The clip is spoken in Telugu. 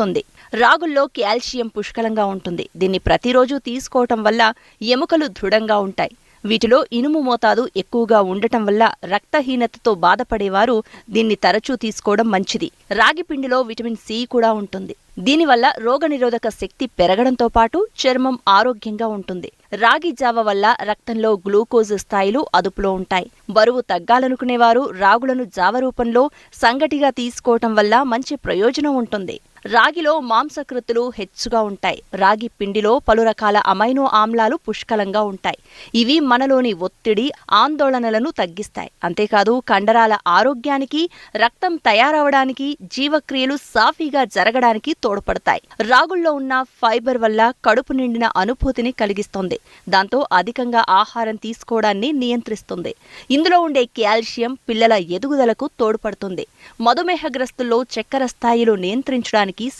తగ్గిస్తుంది. రాగుల్లో కాల్షియం పుష్కలంగా ఉంటుంది. దీన్ని ప్రతిరోజు తీసుకోవటం వల్ల ఎముకలు దృఢంగా ఉంటాయి. వీటిలో ఇనుము మోతాదు ఎక్కువగా ఉండటం వల్ల రక్తహీనతతో బాధపడేవారు దీన్ని తరచూ తీసుకోవడం మంచిది. రాగి పిండిలో విటమిన్ సి కూడా ఉంటుంది. దీనివల్ల రోగనిరోధక శక్తి పెరగడంతో పాటు చర్మం ఆరోగ్యంగా ఉంటుంది. రాగి జావ వల్ల రక్తంలో గ్లూకోజ్ స్థాయిలు అదుపులో ఉంటాయి. బరువు తగ్గాలనుకునేవారు రాగులను జావ రూపంలో సంగటిగా తీసుకోవటం వల్ల మంచి ప్రయోజనం ఉంటుంది. రాగిలో మాంసకృతులు హెచ్చుగా ఉంటాయి. రాగి పిండిలో పలు రకాల అమైనో ఆమ్లాలు పుష్కలంగా ఉంటాయి. ఇవి మనలోని ఒత్తిడి, ఆందోళనలను తగ్గిస్తాయి. అంతేకాదు కండరాల ఆరోగ్యానికి, రక్తం తయారవడానికి, జీవక్రియలు సాఫీగా జరగడానికి తోడ్పడతాయి. రాగుల్లో ఉన్న ఫైబర్ వల్ల కడుపు నిండిన అనుభూతిని కలిగిస్తుంది. దాంతో అధికంగా ఆహారం తీసుకోవడాన్ని నియంత్రిస్తుంది. ఇందులో ఉండే కాల్షియం పిల్లల ఎదుగుదలకు తోడ్పడుతుంది. మధుమేహగ్రస్తుల్లో చక్కెర స్థాయిలు నియంత్రించడానికి